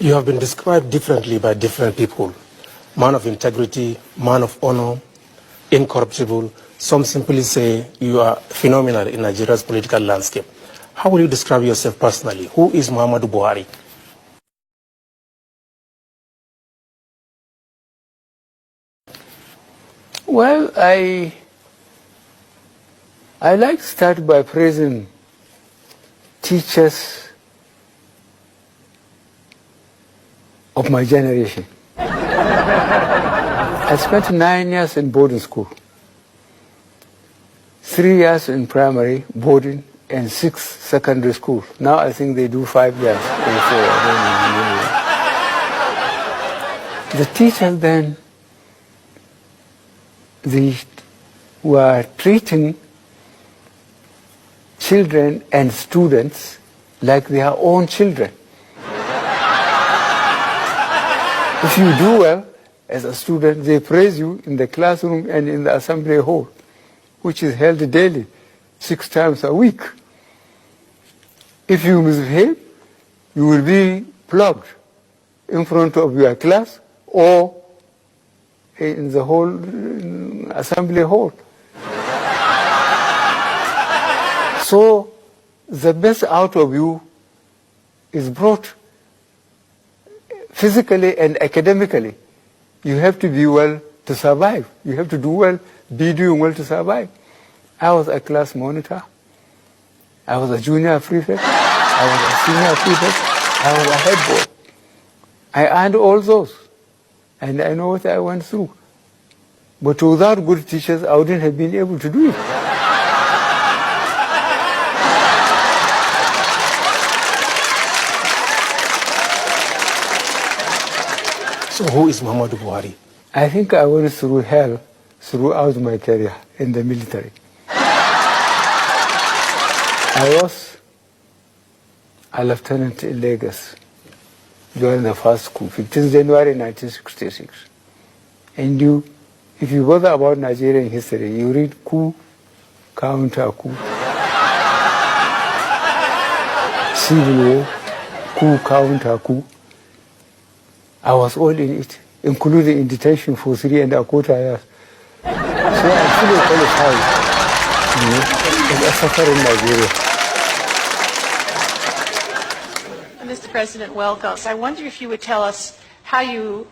You have been described differently by different people. Man of integrity, man of honor, incorruptible. Some simply say you are phenomenal in Nigeria's political landscape. How will you describe yourself personally? Who is Muhammadu Buhari? Well, I like to start by praising teachers of my generation. I spent 9 years in boarding school, 3 years in primary boarding, and 6 secondary school. Now I think they do 5 years or 4. The teachers then, they were treating children and students like their own children. If you do well as a student, they praise you in the classroom and in the assembly hall, which is held daily, 6 times a week. If you misbehave, you will be flogged in front of your class or in the whole assembly hall. So the best out of you is brought physically and academically. You have to be well to survive. You have to do well, be doing well to survive. I was a class monitor. I was a junior prefect. I was a senior prefect. I was a head boy. I earned all those. And I know what I went through. But without good teachers, I wouldn't have been able to do it. So who is Muhammadu Buhari? I think I went through hell throughout my career in the military. I was a lieutenant in Lagos during the first coup, 15th January 1966. And if you bother about Nigerian history, you read coup, counter coup, civil war, coup, counter coup. I was all in it, including in detention for 3¼ years. So I'm fully qualified, as a sufferer in Nigeria. Mr. President Welkos, I wonder if you would tell us how you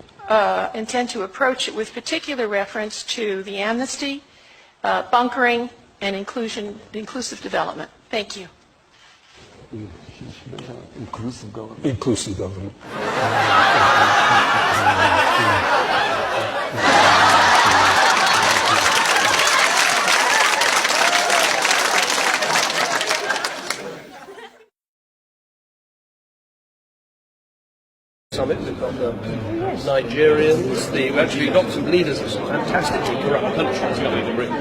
intend to approach it with particular reference to the amnesty, bunkering, and inclusive development. Thank you. Inclusive government. Inclusive government. Summit, we've got the Nigerians, actually got some leaders of some fantastically corrupt countries coming to Britain.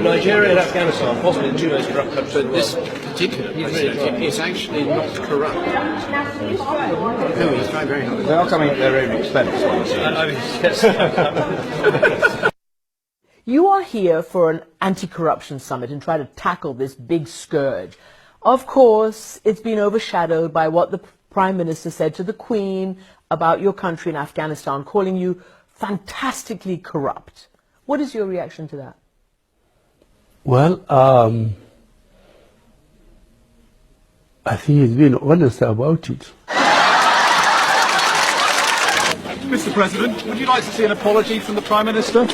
Nigeria and Afghanistan, possibly the 2 most corrupt countries. But this particular president is actually not corrupt. No, he's trying very hard. They are coming at their own expense. Yes. You are here for an anti-corruption summit and try to tackle this big scourge. Of course, it's been overshadowed by what the Prime Minister said to the Queen about your country in Afghanistan, calling you fantastically corrupt. What is your reaction to that? Well, I think he's been honest about it. Mr. President, would you like to see an apology from the Prime Minister?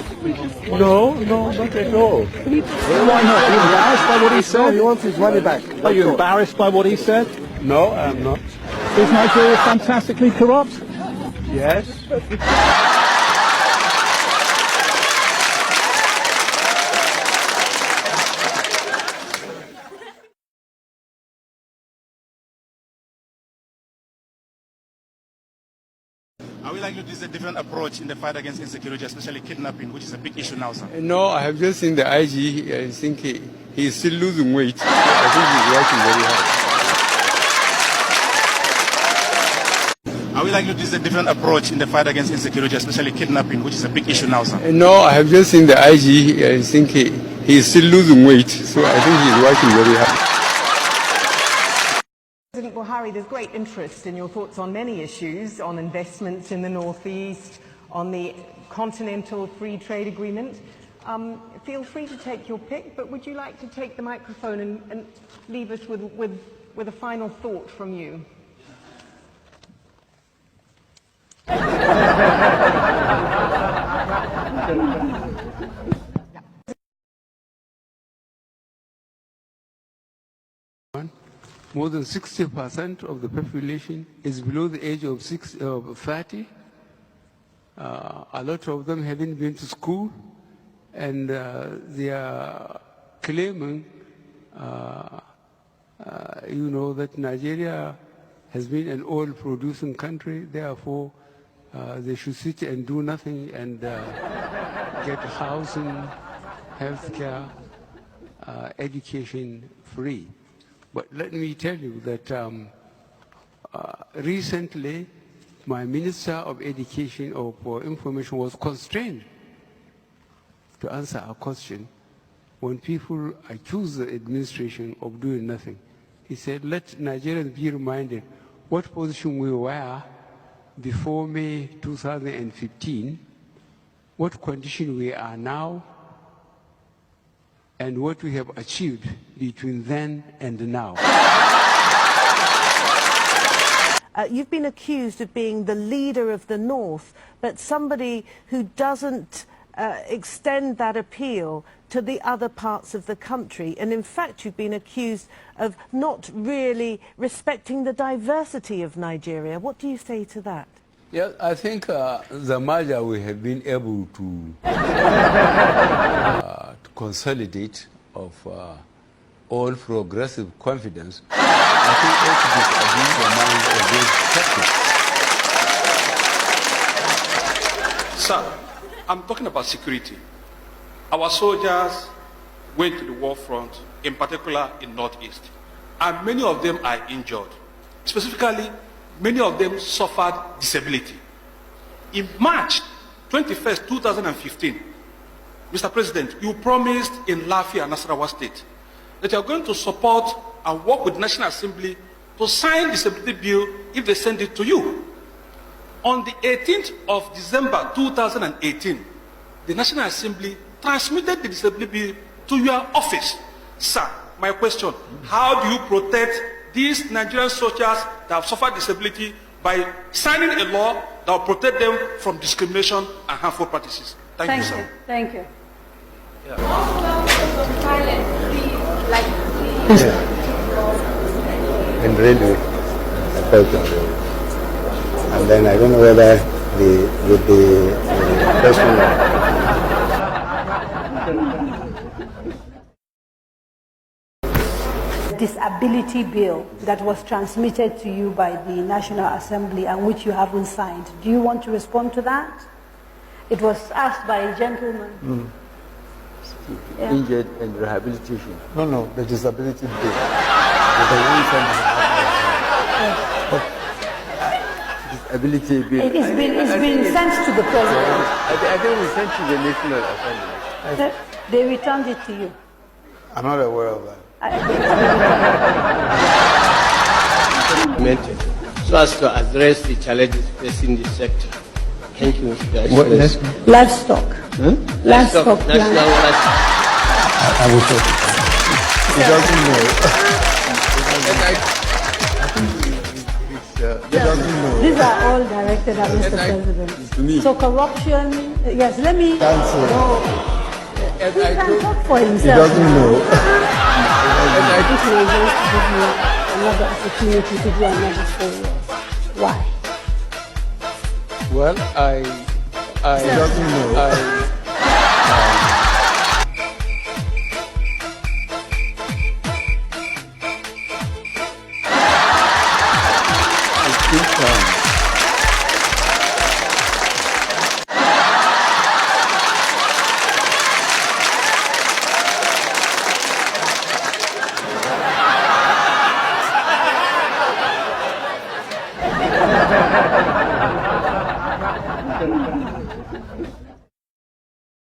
No, not at all. Why not? Are you embarrassed by what he said? He wants his money back. Are you embarrassed by what he said? No, I'm not. Is Nigeria fantastically corrupt? Yes. Are we likely to use a different approach in the fight against insecurity, especially kidnapping, which is a big issue now, sir? No, I have just seen the IG. I think he is still losing weight. I think he's working very hard. Are we likely to use a different approach in the fight against insecurity, especially kidnapping, which is a big issue now, sir? No, I have just seen the IG. I think he is still losing weight. So I think he's working very hard. President Buhari, there's great interest in your thoughts on many issues, on investments in the Northeast, on the Continental Free Trade Agreement. Feel free to take your pick, but would you like to take the microphone and leave us with a final thought from you? More than 60% of the population is below the age of 30. A lot of them haven't been to school, and they are claiming, that Nigeria has been an oil-producing country. Therefore, they should sit and do nothing and get housing, healthcare, education free. But let me tell you that recently, my Minister of Education or for Information was constrained to answer a question when people accuse the administration of doing nothing. He said, let Nigerians be reminded what position we were before May 2015, what condition we are now, and what we have achieved between then and now. You've been accused of being the leader of the North, but somebody who doesn't extend that appeal to the other parts of the country. And in fact, you've been accused of not really respecting the diversity of Nigeria. What do you say to that? Yeah, I think the merger we have been able to consolidate of all progressive confidence. I think it is the mind of those. Sir, I'm talking about security. Our soldiers went to the war front, in particular in Northeast, and many of them are injured. Specifically, many of them suffered disability. In March 21st, 2015, Mr. President, you promised in Lafia, Nasarawa State, that you are going to support and work with the National Assembly to sign the disability bill if they send it to you. On the 18th of December 2018, the National Assembly transmitted the disability bill to your office. Sir, my question, how do you protect these Nigerian soldiers that have suffered disability by signing a law that will protect them from discrimination and harmful practices? Thank you, sir. Thank you. Yeah. In railway, I felt on railway. And then I don't know whether with the person. Disability bill that was transmitted to you by the National Assembly and which you haven't signed. Do you want to respond to that? It was asked by a gentleman. Yeah. Injured and rehabilitation. No, the disability bill. Disability bill. It's been sent to the President. I think we sent to the National Assembly. They returned it to you. I'm not aware of that. So as to address the challenges facing the sector. Thank you, Mr. Vice. Livestock. Livestock. National livestock. I will talk. He doesn't know. He doesn't know. These are all directed at Mr. President. So corruption, yes, let me. He can talk for himself. He doesn't know. I think we are going to give you another opportunity to do another 4 years. Why? Well, He doesn't know.